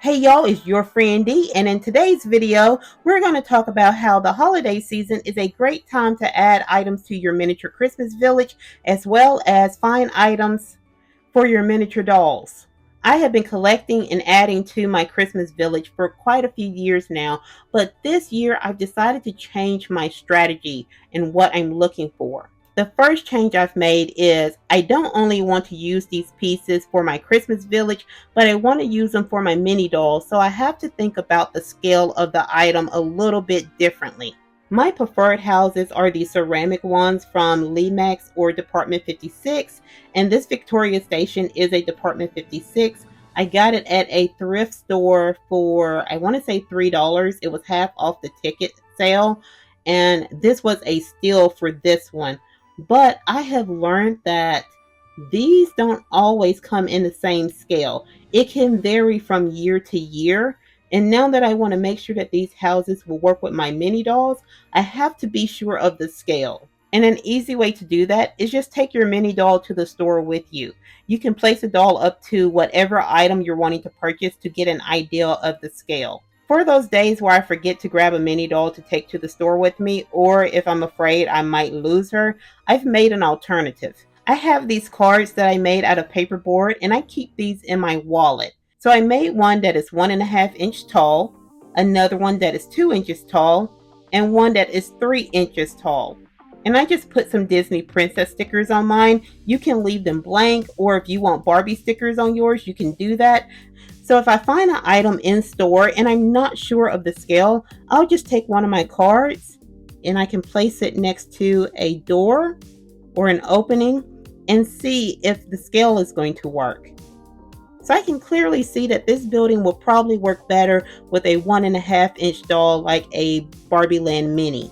Hey y'all, it's your friend D, and in today's video, we're going to talk about how the holiday season is a great time to add items to your miniature Christmas village, as well as find items for your miniature dolls. I have been collecting and adding to my Christmas village for quite a few years now, but this year I've decided to change my strategy and what I'm looking for. The first change I've made is I don't only want to use these pieces for my Christmas village, but I want to use them for my mini dolls, so I have to think about the scale of the item a little bit differently. My preferred houses are the ceramic ones from Limax or Department 56, and this Victoria Station is a Department 56. I got it at a thrift store for, I want to say $3. It was half off the ticket sale, and this was a steal for this one. But I have learned that these don't always come in the same scale. It can vary from year to year. And now that I want to make sure that these houses will work with my mini dolls, I have to be sure of the scale. And an easy way to do that is just take your mini doll to the store with you. You can place a doll up to whatever item you're wanting to purchase to get an idea of the scale. For those days where I forget to grab a mini doll to take to the store with me, or if I'm afraid I might lose her, I've made an alternative. I have these cards that I made out of paperboard, and I keep these in my wallet. So I made one that is 1.5 inches tall, another one that is 2 inches tall, and one that is 3 inches tall. And I just put some Disney princess stickers on mine. You can leave them blank, or if you want Barbie stickers on yours, you can do that. So if I find an item in store and I'm not sure of the scale, I'll just take one of my cards and I can place it next to a door or an opening and see if the scale is going to work. So I can clearly see that this building will probably work better with a 1.5 inch doll like a BarbieLand Mini.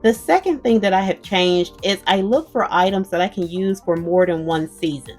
The second thing that I have changed is I look for items that I can use for more than one season.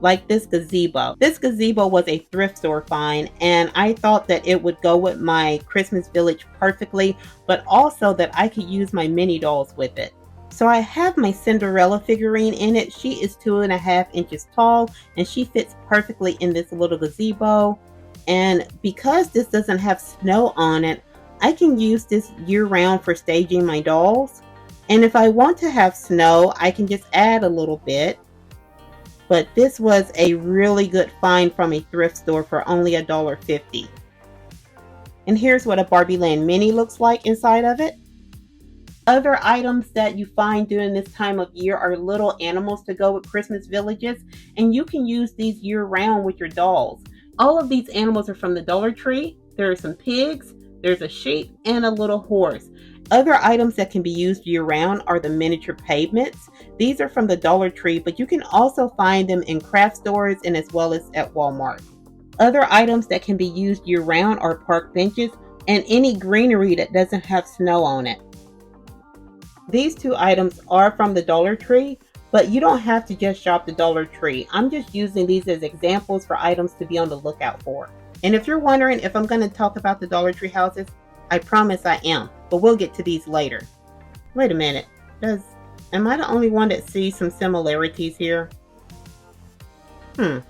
Like this gazebo. This gazebo was a thrift store find, and I thought that it would go with my Christmas village perfectly, but also that I could use my mini dolls with it. So I have my Cinderella figurine in it. She is 2.5 inches tall, and she fits perfectly in this little gazebo. And because this doesn't have snow on it, I can use this year-round for staging my dolls. And if I want to have snow, I can just add a little bit. But this was a really good find from a thrift store for only $1.50. And here's what a BarbieLand Mini looks like inside of it. Other items that you find during this time of year are little animals to go with Christmas villages, and you can use these year-round with your dolls. All of these animals are from the Dollar Tree. There are some pigs, there's a sheep, and a little horse. Other items that can be used year-round are the miniature pavements. These are from the Dollar Tree, but you can also find them in craft stores and as well as at Walmart. Other items that can be used year-round are park benches and any greenery that doesn't have snow on it. These two items are from the Dollar Tree, but you don't have to just shop the Dollar Tree. I'm just using these as examples for items to be on the lookout for. And if you're wondering if I'm going to talk about the Dollar Tree houses, I promise I am, but we'll get to these later. Wait a minute, am I the only one that sees some similarities here? The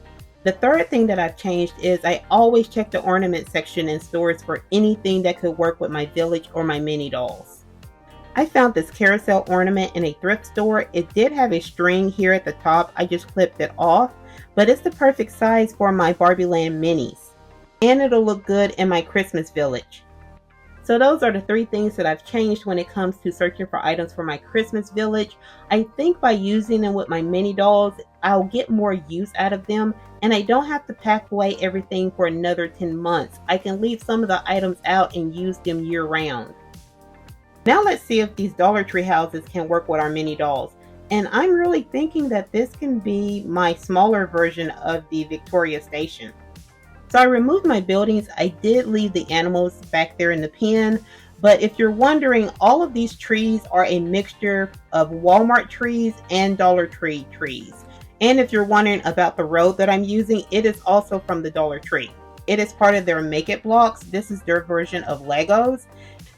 third thing that I've changed is I always check the ornament section in stores for anything that could work with my village or my mini dolls. I found this carousel ornament in a thrift store. It did have a string here at the top. I just clipped it off, but it's the perfect size for my BarbieLand Minis. And it'll look good in my Christmas village. So those are the three things that I've changed when it comes to searching for items for my Christmas village. I think by using them with my mini dolls, I'll get more use out of them, and I don't have to pack away everything for another 10 months. I can leave some of the items out and use them year round. Now let's see if these Dollar Tree houses can work with our mini dolls. And I'm really thinking that this can be my smaller version of the Victoria Station. So I removed my buildings. I did leave the animals back there in the pen. But if you're wondering, all of these trees are a mixture of Walmart trees and Dollar Tree trees. And if you're wondering about the road that I'm using, it is also from the Dollar Tree. It is part of their Make It blocks. This is their version of Legos.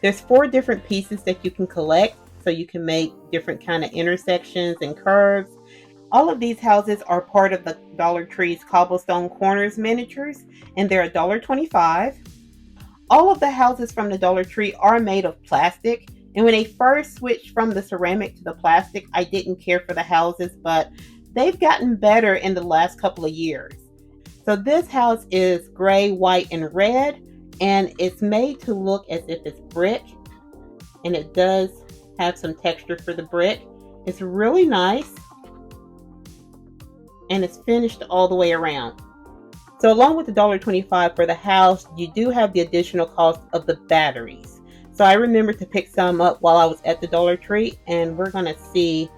There's 4 different pieces that you can collect, so you can make different kind of intersections and curves. All of these houses are part of the Dollar Tree's Cobblestone Corners miniatures, and they're $1.25. All of the houses from the Dollar Tree are made of plastic, and when they first switched from the ceramic to the plastic, I didn't care for the houses, but they've gotten better in the last couple of years. So this house is gray, white, and red, and it's made to look as if it's brick, and it does have some texture for the brick. It's really nice, and it's finished all the way around. So along with the $1.25 for the house, you do have the additional cost of the batteries. So I remember to pick some up while I was at the Dollar Tree, and we're going to see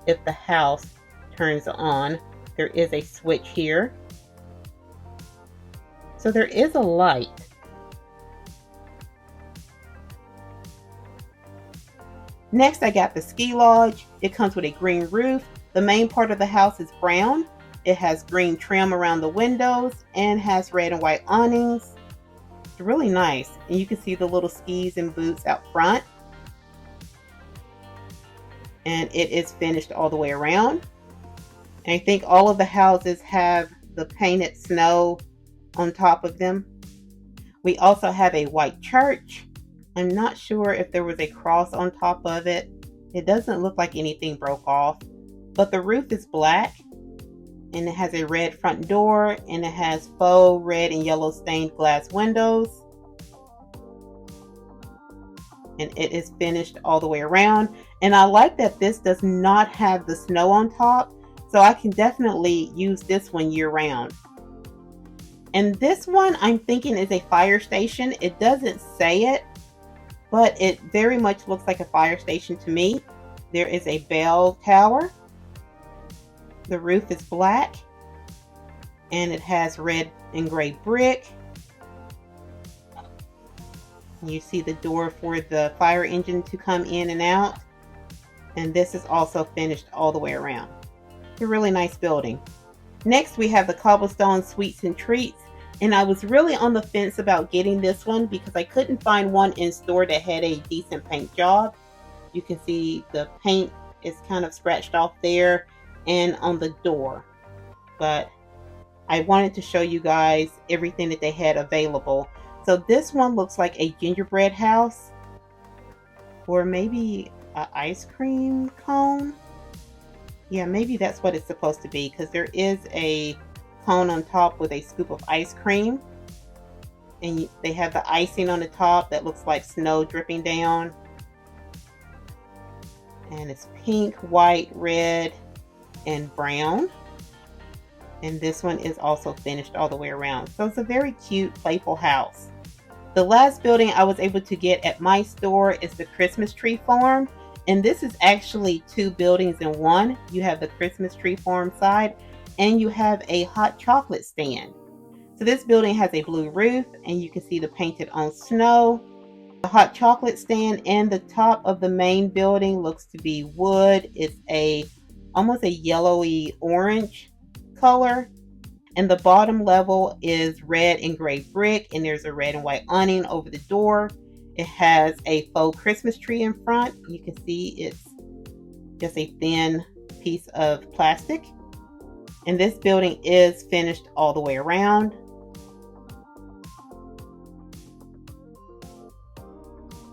if the house turns on. There is a switch here. So there is a light. Next, I got the ski lodge. It comes with a green roof. The main part of the house is brown. It has green trim around the windows and has red and white awnings. It's really nice. And you can see the little skis and boots out front. And it is finished all the way around. And I think all of the houses have the painted snow on top of them. We also have a white church. I'm not sure if there was a cross on top of it. It doesn't look like anything broke off. But the roof is black. And it has a red front door, and it has faux red and yellow stained glass windows. And it is finished all the way around. And I like that this does not have the snow on top, so I can definitely use this one year round. And this one I'm thinking is a fire station. It doesn't say it, but it very much looks like a fire station to me. There is a bell tower. The roof is black, and it has red and gray brick. You see the door for the fire engine to come in and out. And this is also finished all the way around. It's a really nice building. Next, we have the Cobblestone Sweets and Treats. And I was really on the fence about getting this one because I couldn't find one in store that had a decent paint job. You can see the paint is kind of scratched off there and on the door, but I wanted to show you guys everything that they had available. So this one looks like a gingerbread house, or maybe an ice cream cone. Yeah, maybe that's what it's supposed to be, because there is a cone on top with a scoop of ice cream, and they have the icing on the top that looks like snow dripping down, and it's pink, white, red, and brown. And this one is also finished all the way around. So it's a very cute, playful house. The last building I was able to get at my store is the Christmas tree farm. And this is actually two buildings in one. You have the Christmas tree farm side, and you have a hot chocolate stand. So this building has a blue roof, and you can see the painted on snow. The hot chocolate stand and the top of the main building looks to be wood. It's almost a yellowy orange color, and the bottom level is red and gray brick, and there's a red and white awning over the door. It has a faux Christmas tree in front. You can see it's just a thin piece of plastic, and this building is finished all the way around.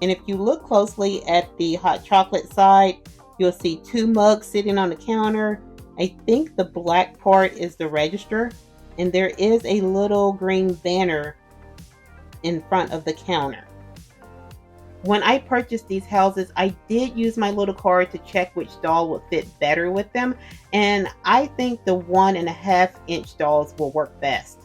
And if you look closely at the hot chocolate side, you'll see two mugs sitting on the counter. I think the black part is the register, and there is a little green banner in front of the counter. When I purchased these houses, I did use my little card to check which doll would fit better with them, and I think the 1.5-inch dolls will work best.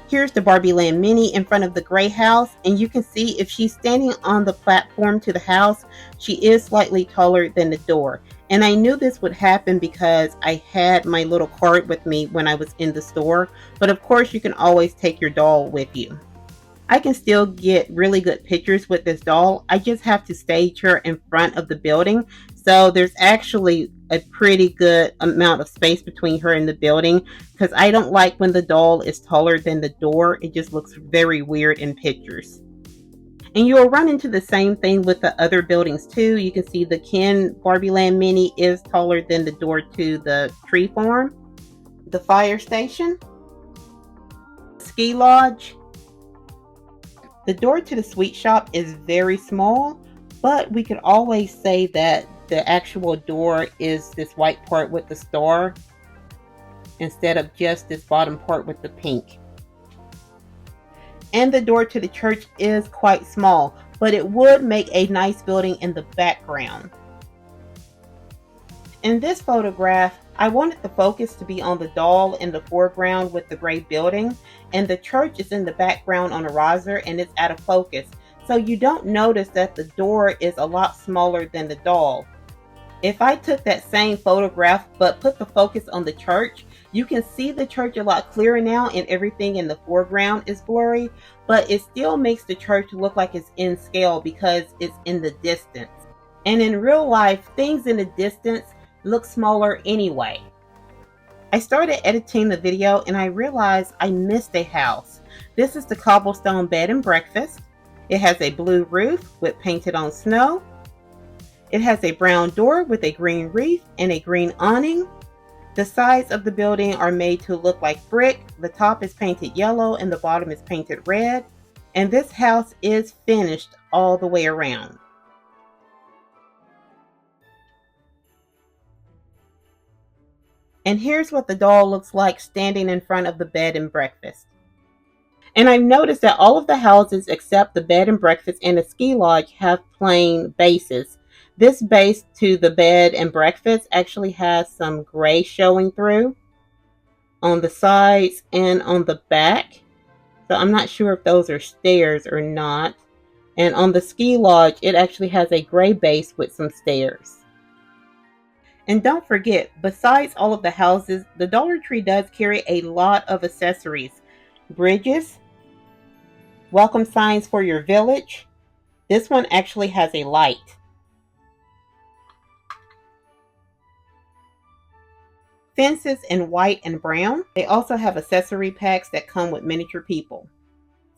Here's the BarbieLand Mini in front of the gray house, and you can see if she's standing on the platform to the house, she is slightly taller than the door. And I knew this would happen because I had my little card with me when I was in the store, but of course you can always take your doll with you. I can still get really good pictures with this doll. I just have to stage her in front of the building. So there's actually a pretty good amount of space between her and the building, because I don't like when the doll is taller than the door. It just looks very weird in pictures. And you'll run into the same thing with the other buildings too. You can see the Ken BarbieLand Mini is taller than the door to the tree farm, the fire station, ski lodge. The door to the sweet shop is very small, but we could always say that the actual door is this white part with the star instead of just this bottom part with the pink. And the door to the church is quite small, but it would make a nice building in the background. In this photograph, I wanted the focus to be on the doll in the foreground with the gray building, and the church is in the background on a riser and it's out of focus. So you don't notice that the door is a lot smaller than the doll. If I took that same photograph but put the focus on the church, you can see the church a lot clearer now and everything in the foreground is blurry, but it still makes the church look like it's in scale because it's in the distance. And in real life, things in the distance look smaller anyway. I started editing the video and I realized I missed a house. This is the cobblestone bed and breakfast. It has a blue roof with painted on snow. It has a brown door with a green wreath and a green awning. The sides of the building are made to look like brick. The top is painted yellow and the bottom is painted red. And this house is finished all the way around. And here's what the doll looks like standing in front of the bed and breakfast. And I've noticed that all of the houses except the bed and breakfast and the ski lodge have plain bases. This base to the bed and breakfast actually has some gray showing through on the sides and on the back. So I'm not sure if those are stairs or not. And on the ski lodge, it actually has a gray base with some stairs. And don't forget, besides all of the houses, the Dollar Tree does carry a lot of accessories. Bridges, welcome signs for your village. This one actually has a light. Fences in white and brown. They also have accessory packs that come with miniature people.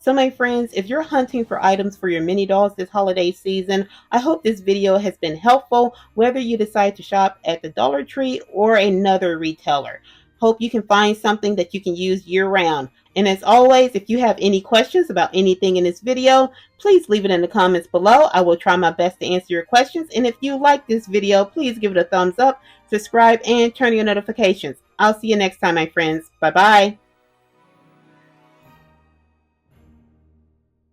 So my friends, if you're hunting for items for your mini dolls this holiday season, I hope this video has been helpful, whether you decide to shop at the Dollar Tree or another retailer. Hope you can find something that you can use year-round. And as always, if you have any questions about anything in this video, please leave it in the comments below. I will try my best to answer your questions. And if you like this video, please give it a thumbs up, subscribe, and turn on your notifications. I'll see you next time, my friends. Bye-bye.